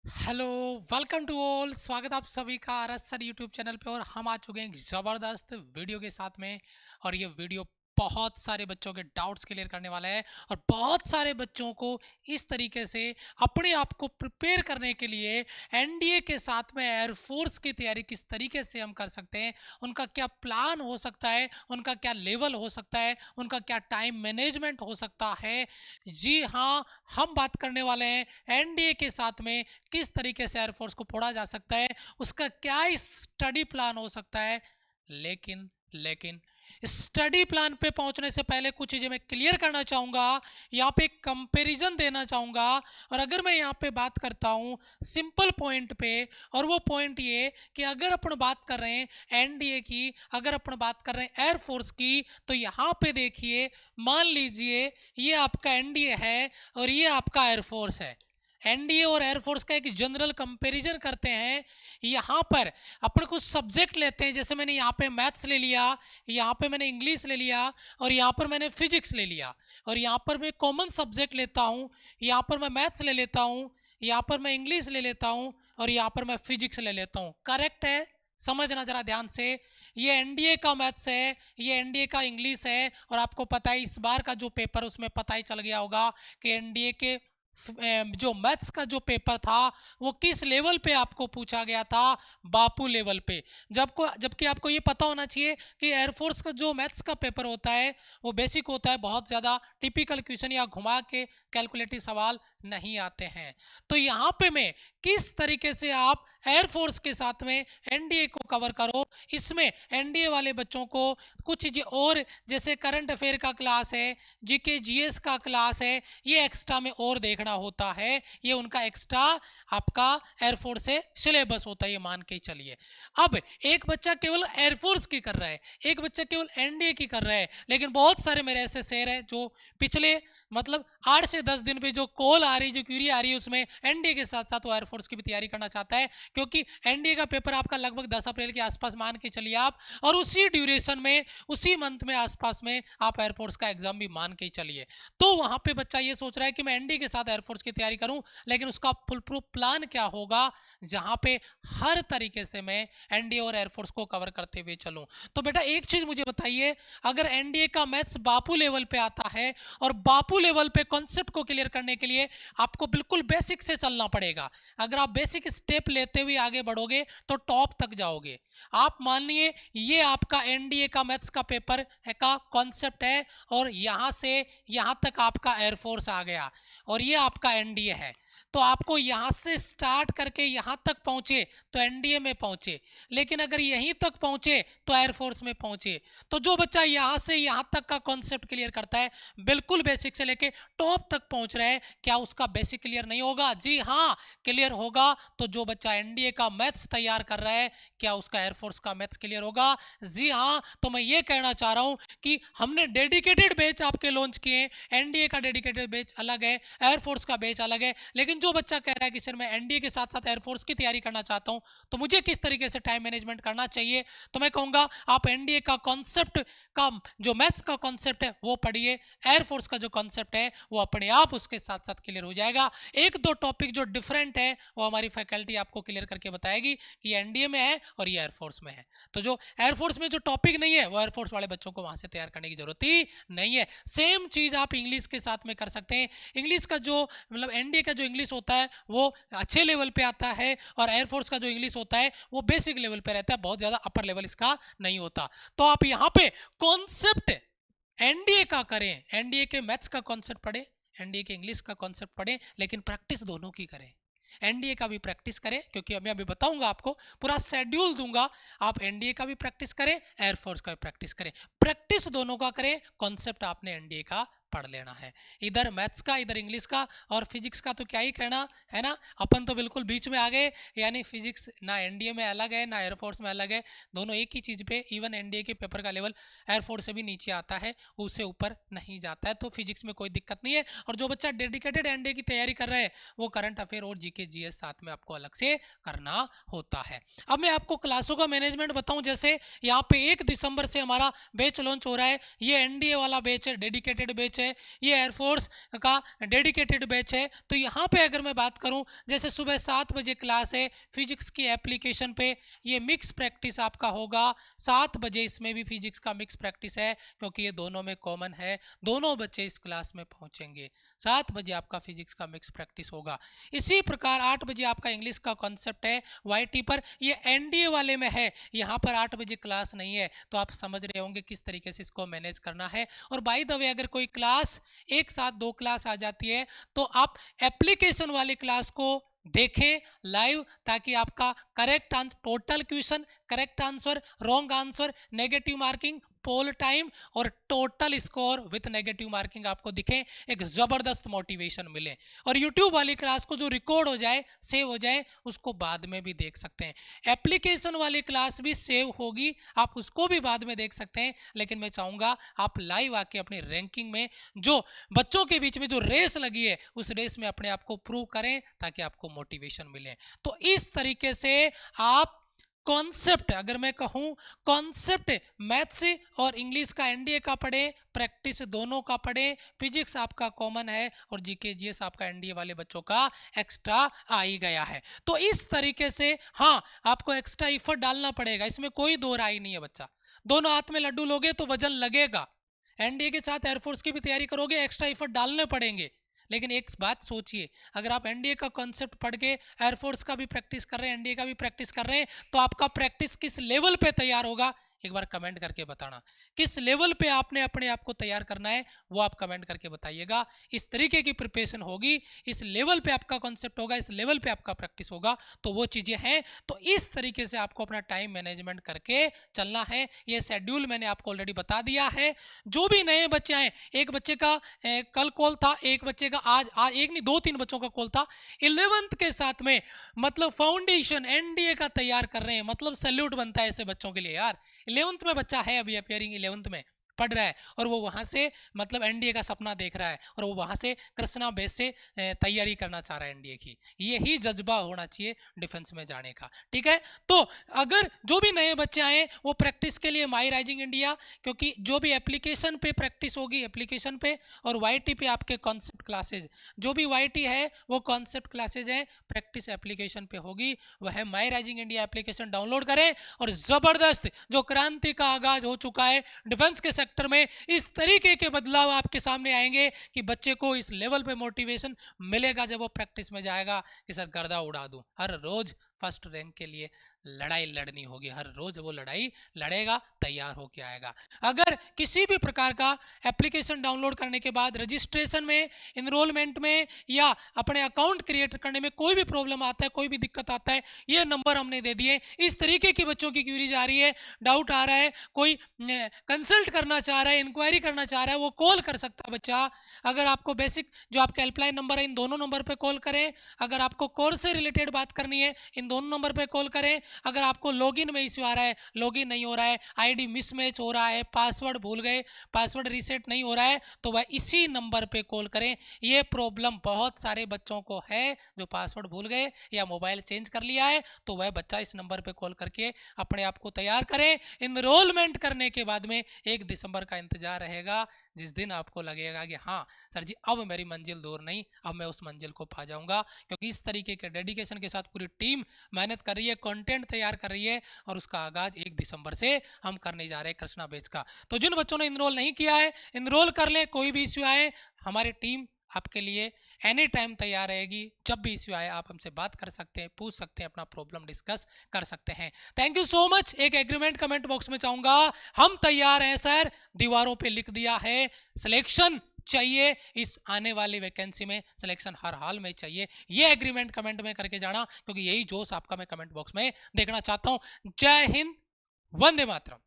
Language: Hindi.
Hello, welcome to all. स्वागत आप सभी का आरएस सर यूट्यूब चैनल पे। और हम आ चुके हैं एक ज़बरदस्त वीडियो के साथ में। और ये वीडियो बहुत सारे बच्चों के डाउट्स क्लियर करने वाला है और बहुत सारे बच्चों को इस तरीके से अपने आप को प्रिपेयर करने के लिए एनडीए के साथ में एयरफोर्स की तैयारी किस तरीके से हम कर सकते हैं, उनका क्या प्लान हो सकता है, उनका क्या लेवल हो सकता है, उनका क्या टाइम मैनेजमेंट हो सकता है। जी हाँ, हम बात करने वाले हैं एनडीए के साथ में किस तरीके से एयरफोर्स को फोड़ा जा सकता है, उसका क्या स्टडी प्लान हो सकता है। लेकिन लेकिन स्टडी प्लान पे पहुंचने से पहले कुछ चीजें मैं क्लियर करना चाहूंगा, यहाँ पे एक कंपैरिजन देना चाहूंगा। और अगर मैं यहाँ पे बात करता हूँ सिंपल पॉइंट पे, और वो पॉइंट ये कि अगर अपन बात कर रहे हैं एनडीए की, अगर अपन बात कर रहे हैं एयरफोर्स की, तो यहाँ पे देखिए, मान लीजिए ये आपका एनडीए है और ये आपका एयरफोर्स है। एनडीए और एयरफोर्स का एक जनरल कंपैरिजन करते हैं। यहाँ पर अपन कुछ सब्जेक्ट लेते हैं, जैसे मैंने यहाँ पे मैथ्स ले लिया, यहाँ पे मैंने इंग्लिश ले लिया, और यहाँ पर मैंने फिजिक्स ले लिया। और यहाँ पर मैं कॉमन सब्जेक्ट लेता हूँ, यहाँ पर मैं मैथ्स ले लेता हूँ, यहाँ पर मैं इंग्लिश ले लेता हूँ, और यहाँ पर मैं फिजिक्स ले लेता हूँ। करेक्ट है? समझना जरा ध्यान से। ये एनडीए का मैथ्स है, ये एनडीए का इंग्लिश है। और आपको पता है इस बार का जो पेपर, उसमें पता ही चल गया होगा कि एनडीए के जो मैथ्स का जो पेपर था वो किस लेवल पे आपको पूछा गया था, बापू लेवल पे। जबकि आपको ये पता होना चाहिए कि एयरफोर्स का जो मैथ्स का पेपर होता है वो बेसिक होता है, बहुत ज़्यादा टिपिकल क्वेश्चन या घुमा के कैलकुलेटिव सवाल नहीं आते हैं। तो यहाँ पे मैं किस तरीके से आप एयरफोर्स के साथ में एनडीए को कवर करो, इसमें एनडीए वाले बच्चों को कुछ चीज़ें और, जैसे करंट अफेयर का क्लास है, जीके जीएस का क्लास है, ये एक्स्ट्रा में और देखना होता है। ये उनका एक्स्ट्रा आपका एयरफोर्स से सिलेबस होता है, ये मान के चलिए। अब एक बच्चा केवल एयरफोर्स की कर रहा है, एक बच्चा केवल एनडीए की कर रहा है, लेकिन बहुत सारे मेरे ऐसे शेयर है जो पिछले मतलब 8 से 10 दिन पे जो कॉल आ रही, जो क्यूरी आ रही है, उसमें एनडीए के साथ साथ वो एयरफोर्स की भी तैयारी करना चाहता है। क्योंकि एनडीए का पेपर आपका लगभग 10 अप्रैल के आसपास मान के चलिए आप, और उसी ड्यूरेशन में, उसी मंथ में आसपास में आप एयरफोर्स का एग्जाम भी मान के चलिए। तो वहां पे बच्चा ये सोच रहा है कि मैं एनडीए के साथ एयरफोर्स की तैयारी करूं, लेकिन उसका फुल प्रूफ प्लान क्या होगा जहां पे हर तरीके से मैं एनडीए और एयरफोर्स को कवर करते हुए चलूं। तो बेटा एक चीज मुझे बताइए, अगर एनडीए का मैथ्स बापू लेवल पे आता है, और बापू लेवल पे कॉन्सेप्ट को क्लियर करने के लिए आपको बिल्कुल बेसिक से चलना पड़ेगा। अगर आप बेसिक स्टेप लेते हुए आगे बढ़ोगे तो टॉप तक जाओगे। आप मान लिए ये आपका एनडीए का मैथ्स का पेपर का कॉन्सेप्ट है, और यहां से यहां तक आपका एयरफोर्स आ गया, और ये आपका एनडीए है। तो आपको यहां से स्टार्ट करके यहां तक पहुंचे तो एनडीए में पहुंचे, लेकिन अगर यहीं तक पहुंचे तो एयरफोर्स में पहुंचे। तो जो बच्चा यहां से यहां तक का कॉन्सेप्ट क्लियर करता है, बिल्कुल बेसिक से लेके टॉप तक पहुंच रहा है, क्या उसका बेसिक क्लियर नहीं होगा? जी हाँ, क्लियर होगा। तो जो बच्चा एनडीए का मैथ्स तैयार कर रहा है, क्या उसका एयरफोर्स का मैथ्स क्लियर होगा? जी हाँ। तो मैं ये कहना चाह रहा हूं कि हमने डेडिकेटेड बैच आपके लॉन्च किए। एनडीए का डेडिकेटेड बैच अलग है, एयरफोर्स का बैच अलग है। लेकिन जो बच्चा कह रहा है कि सर मैं एनडीए के साथ साथ एयरफोर्स की तैयारी करना चाहता हूं, तो मुझे किस तरीके से टाइम मैनेजमेंट करना चाहिए, तो मैं कहूंगा आप एनडीए का कॉन्सेप्ट का जो मैथ्स का कॉन्सेप्ट है वो पढ़िए। एयरफोर्स का जो कॉन्सेप्ट है वो अपने आप उसके साथ साथ क्लियर हो जाएगा। एक दो टॉपिक जो डिफरेंट है वो हमारी फैकल्टी आपको क्लियर करके बताएगी कि ये एनडीए में है और ये एयरफोर्स में है। तो जो एयरफोर्स में जो टॉपिक नहीं है वो एयरफोर्स वाले बच्चों को वहां से तैयार करने की जरूरत ही नहीं है। सेम चीज आप इंग्लिश के साथ में कर सकते हैं। इंग्लिश का जो मतलब एनडीए का जो इंग्लिश होता है वो अच्छे लेवल पे आता है, और एयरफोर्स का जो इंग्लिश होता है वो बेसिक लेवल पे रहता है, बहुत ज्यादा अपर लेवल इसका नहीं होता। तो आप यहाँ पे कॉन्सेप्ट एनडीए का करें, एनडीए के मैथ्स का कॉन्सेप्ट पढ़े, एनडीए के इंग्लिश का कॉन्सेप्ट पढ़े, लेकिन प्रैक्टिस दोनों की करें। एनडीए का भी प्रैक्टिस करें, क्योंकि मैं अभी बताऊंगा आपको, पूरा शेड्यूल दूंगा। आप एनडीए का भी प्रैक्टिस करें, एयरफोर्स का भी प्रैक्टिस करें, प्रैक्टिस दोनों का करें। कॉन्सेप्ट आपने एनडीए का पढ़ लेना है, इधर मैथ्स का इधर इंग्लिश का, और फिजिक्स का तो क्या ही कहना है ना, अपन तो बिल्कुल बीच में आ गए। यानी फिजिक्स ना एनडीए में अलग है ना एयरफोर्स में अलग है, दोनों एक ही चीज पे। इवन एनडीए के पेपर का लेवल एयरफोर्स से भी नीचे आता है, उससे ऊपर नहीं जाता है, तो फिजिक्स में कोई दिक्कत नहीं है। और जो बच्चा डेडिकेटेड एनडीए की तैयारी कर रहा है वो करंट अफेयर और जीके जीएस साथ में आपको अलग से करना होता है। अब मैं आपको क्लासों का मैनेजमेंट बताऊं, जैसे यहाँ पे 1 दिसंबर से हमारा बैच लॉन्च हो रहा है। ये एनडीए वाला बैच है, डेडिकेटेड बैच है। है, ये एयरफोर्स का डेडिकेटेड बैच है। तो यहाँ पे अगर मैं बात करूँ, जैसे सुबह 7 बजे क्लास है फिजिक्स की एप्लीकेशन पे, ये मिक्स प्रैक्टिस आपका होगा 7 बजे। इसमें भी फिजिक्स का मिक्स प्रैक्टिस है क्योंकि ये दोनों में कॉमन है, दोनों बच्चे इस क्लास में पहुंचेंगे। 7 बजे आपका फिजिक्स का मिक्स प्रैक्टिस होगा। इसी प्रकार 8 बजे आपका इंग्लिश का कॉन्सेप्ट है वाईटी पर, ये एनडीए वाले में है, यहाँ पर 8 बजे क्लास नहीं है। तो आप समझ रहे होंगे किस तरीके से इसको मैनेज करना है। और बाय द वे, अगर कोई क्लास एक साथ 2 क्लास आ जाती है तो आप एप्लीकेशन वाली क्लास को देखें लाइव, ताकि आपका correct answer, total question, correct answer, wrong answer, negative marking, poll time और total score with negative marking आपको दिखे, एक जबरदस्त मोटिवेशन मिले। और यूट्यूब वाली क्लास को जो रिकॉर्ड हो जाए, सेव हो जाए, उसको बाद में भी देख सकते हैं। एप्लीकेशन वाली क्लास भी सेव होगी, आप उसको भी बाद में देख सकते हैं, लेकिन मैं चाहूंगा आप लाइव आके अपनी रैंकिंग में, जो बच्चों के बीच में जो रेस लगी है, उस रेस में अपने आप को प्रूव करें ताकि आपको मोटिवेशन मिले। तो इस तरीके से आप कॉन्सेप्ट, अगर मैं कहूं कॉन्सेप्ट मैथ्स और इंग्लिश का एनडीए का पढ़े, प्रैक्टिस दोनों का पढ़े, फिजिक्स आपका कॉमन है और जीके जीएस आपका एनडीए वाले बच्चों का एक्स्ट्रा आ ही गया है। तो इस तरीके से हाँ, आपको एक्स्ट्रा एफर्ट डालना पड़ेगा, इसमें कोई दो राय नहीं है बच्चा। दोनों हाथ में लड्डू लोगे तो वजन लगेगा। एनडीए के साथ एयरफोर्स की भी तैयारी करोगे, एक्स्ट्रा एफर्ट डालने पड़ेंगे। लेकिन एक बात सोचिए, अगर आप एनडीए का कॉन्सेप्ट पढ़ के एयरफोर्स का भी प्रैक्टिस कर रहे हैं, एनडीए का भी प्रैक्टिस कर रहे हैं, तो आपका प्रैक्टिस किस लेवल पे तैयार होगा, एक बार कमेंट करके बताना। किस लेवल पे आपने अपने आप को तैयार करना है वो आप कमेंट करके बताइएगा। इस तरीके की प्रिपरेशन होगी, इस लेवल पे आपका कॉन्सेप्ट होगा, इस लेवल पे आपका प्रैक्टिस होगा, तो वो चीजें हैं। तो इस तरीके से आपको अपना टाइम मैनेजमेंट करके चलना है। ये शेड्यूल मैंने आपको ऑलरेडी बता दिया है। जो भी नए बच्चे हैं, एक बच्चे का कल कॉल था, एक बच्चे का आज एक नहीं 2-3 बच्चों का कॉल था, 11th के साथ में, मतलब फाउंडेशन एनडीए का तैयार कर रहे हैं, मतलब सैल्यूट बनता है ऐसे बच्चों के लिए यार। 11th में बच्चा है, अभी अपियरिंग 11th में पढ़ रहा है, और वो वहां से मतलब एनडीए का सपना देख रहा है, और वो वहां से कृष्णा बेस से तैयारी करना चाह रहा है एनडीए की। यही जज्बा होना चाहिए डिफेंस में जाने का, ठीक है। तो अगर जो भी नए बच्चे आए वो प्रैक्टिस के लिए माई राइजिंग इंडिया, क्योंकि जो भी एप्लीकेशन पे प्रैक्टिस होगी एप्लीकेशन पे, और वाईटी पे आपके कॉन्सेप्ट क्लासेज, जो भी वाईटी है वो कॉन्सेप्ट क्लासेज है, प्रैक्टिस एप्लीकेशन पे होगी, वह माई राइजिंग इंडिया एप्लीकेशन डाउनलोड करें। और जबरदस्त जो क्रांति का आगाज हो चुका है डिफेंस के सेक्टर में, इस तरीके के बदलाव आपके सामने आएंगे कि बच्चे को इस लेवल पे मोटिवेशन मिलेगा जब वो प्रैक्टिस में जाएगा कि सर गर्दा उड़ा दूं, हर रोज फर्स्ट रैंक के लिए लड़ाई लड़नी होगी, हर रोज वो लड़ाई लड़ेगा, तैयार होके आएगा। अगर किसी भी प्रकार का एप्लीकेशन डाउनलोड करने के बाद रजिस्ट्रेशन में, इनरोलमेंट में या अपने अकाउंट क्रिएट करने में कोई भी प्रॉब्लम आता है, कोई भी दिक्कत आता है, ये नंबर हमने दे दिए। इस तरीके की बच्चों की क्यूरीज आ रही है, डाउट आ रहा है, कोई कंसल्ट करना चाह रहा है, इंक्वायरी करना चाह रहा है, वो कॉल कर सकता है बच्चा। अगर आपको बेसिक जो आपके हेल्पलाइन नंबर है, इन दोनों नंबर पे कॉल करें। अगर आपको कोर्स से रिलेटेड बात करनी है, इन दोनों नंबर पे कॉल करें। अगर आपको लॉगिन में इश्यू आ रहा है, लॉगिन नहीं हो रहा है, आईडी मिसमैच हो रहा है, पासवर्ड भूल गए, पासवर्ड रीसेट नहीं हो रहा है, तो वह इसी नंबर पे कॉल करें। ये प्रॉब्लम बहुत सारे बच्चों को है जो पासवर्ड भूल गए या मोबाइल चेंज कर लिया है, तो वह बच्चा इस नंबर पे कॉल करके अपने आप को तैयार करें। इनरोलमेंट करने के बाद में 1 दिसंबर का इंतजार रहेगा, जिस दिन आपको लगेगा कि हाँ सर जी अब मेरी मंजिल दूर नहीं, अब मैं उस मंजिल को पा जाऊंगा। क्योंकि इस तरीके के डेडिकेशन के साथ पूरी टीम मेहनत कर रही है, कंटेंट तैयार कर रही है, और उसका आगाज 1 दिसंबर से हम करने जा रहे हैं कृष्णा बैच का। तो जिन बच्चों ने इनरोल नहीं किया है, इनरोल कर ले। कोई भी इश्यू आए, हमारी टीम आपके लिए एनी टाइम तैयार रहेगी। जब भी इश्यू आए आप हमसे बात कर सकते हैं, पूछ सकते हैं, अपना प्रॉब्लम डिस्कस कर सकते हैं। Thank you so much. एक एग्रीमेंट कमेंट बॉक्स में चाहूंगा, हम तैयार हैं सर, दीवारों पे लिख दिया है, सिलेक्शन चाहिए, इस आने वाली वैकेंसी में सिलेक्शन हर हाल में चाहिए। ये एग्रीमेंट कमेंट में करके जाना, क्योंकि यही जोश आपका मैं कमेंट बॉक्स में देखना चाहता हूं। जय हिंद, वंदे मातरम।